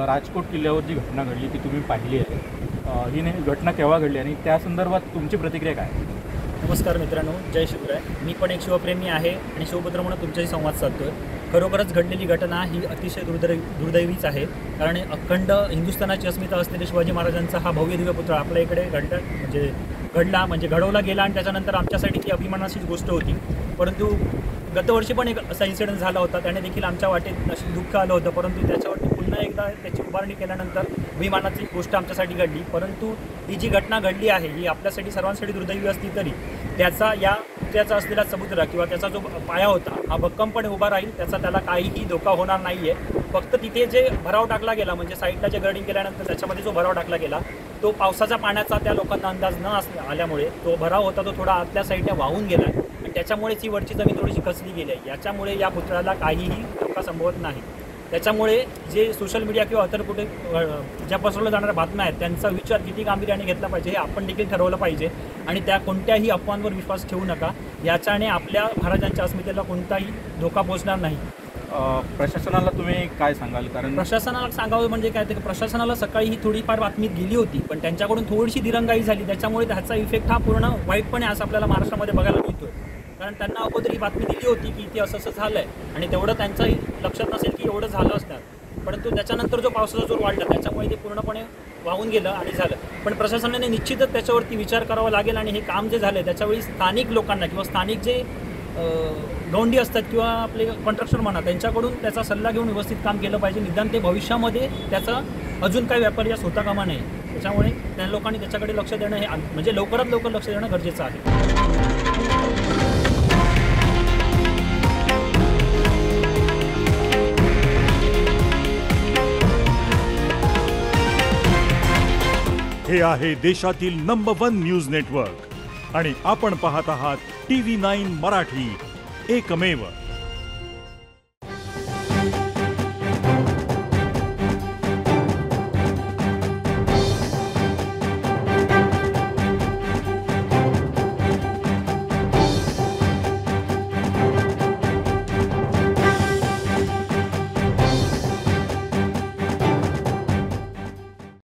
राजकोट किल्ल्यावर जी घटना घडली ती तुम्ही पाहिली आहे, ही घटना केव्हा घडली आणि त्या संदर्भात तुमची प्रतिक्रिया काय? नमस्कार मित्रांनो, जय शिवराय. मी पण एक शिवप्रेमी आहे आणि शिवपुत्र म्हणून तुमच्याशी संवाद साधतोय. खरोखरच घडलेली घटना ही अतिशय दुर्दैवीच आहे. कारण अखंड हिंदुस्थानाची अस्मिता असलेले शिवाजी महाराजांचा हा भव्य दिव्य पुतळा आपल्या इकडे घडवला गेला आणि त्याच्यानंतर आमच्यासाठी ती अभिमानाचीच गोष्ट होती. परंतु गतवर्षी पण एक असा इन्सिडेंट झाला होता, त्याने देखील आमच्या वाटेत अशी दुःख आलं होतं. परंतु त्याच्यावरती पुन्हा एकदा त्याची उभारणी केल्यानंतर अभिमानाची गोष्ट आमच्यासाठी घडली. परंतु ही जी घटना घडली आहे ही आपल्यासाठी सर्वांसाठी दुर्दैवी असली तरी त्याचा असलेला समुद्र किंवा त्याचा जो पाया होता हा भक्कमपणे उभा राहील. त्याला काहीही धोका होणार नाही आहे. फक्त तिथे जे भराव टाकला गेला, म्हणजे साईडला जे गर्डिंग केल्यानंतर त्याच्यामध्ये जो भराव टाकला गेला तो पावसाच्या पाण्याचा त्या लोकांना अंदाज न आल्यामुळे तो भराव होता तो थोडा आतल्या साईडला वाहून गेला आहे आणि त्याच्यामुळेच ही वरची जमीन थोडीशी खचली गेली आहे. याच्यामुळे या पुतळ्याला काहीही धोका संभवत नाही. त्याच्यामुळे जे सोशल मीडिया किंवा इतर कुठे ज्या पसरवल्या जाणाऱ्या बातम्या आहेत त्यांचा विचार किती गांभीर्याने घेतला पाहिजे हे आपण देखील ठरवलं पाहिजे आणि त्या कोणत्याही अफवांवर विश्वास ठेवू नका. याच्याने आपल्या महाराजांच्या अस्मितेला कोणताही धोका पोहोचणार नाही. प्रशासनाला तुम्ही काय सांगाल? कारण प्रशासनाला सांगावं म्हणजे काय, ते प्रशासनाला सकाळी ही थोडीफार बातमी गेली होती पण त्यांच्याकडून थोडीशी दिरंगाई झाली. त्याच्यामुळे त्याचा इफेक्ट हा पूर्ण वाईटपणे असं आपल्याला महाराष्ट्रामध्ये बघायला मिळतोय. कारण त्यांना अगोदर ही बातमी दिली होती की इथे असं झालं आहे आणि तेवढं त्यांचंही लक्षात नसेल की एवढं झालं असणार. परंतु त्याच्यानंतर जो पावसाचा जोर वाढला त्याच्यामुळे ते पूर्णपणे वाहून गेलं आणि झालं. पण प्रशासनाने निश्चितच त्याच्यावरती विचार करावा लागेल आणि हे काम जे झालं त्याच्यावेळी स्थानिक लोकांना किंवा स्थानिक जे गौंडी असतात किंवा आपले कॉन्ट्रॅक्टर म्हणा त्यांच्याकडून त्याचा सल्ला घेऊन व्यवस्थित काम केलं पाहिजे. निदान ते भविष्यामध्ये त्याचा अजून काही व्यापार यास होता कामा नये. त्याच्यामुळे त्या लोकांनी त्याच्याकडे लक्ष देणं हे म्हणजे लवकरात लवकर लक्ष देणं गरजेचं आहे. हे आहे देशातील नंबर 1 न्यूज नेटवर्क आणि आपण पाहत आहात TV9 मराठी, एकमेव.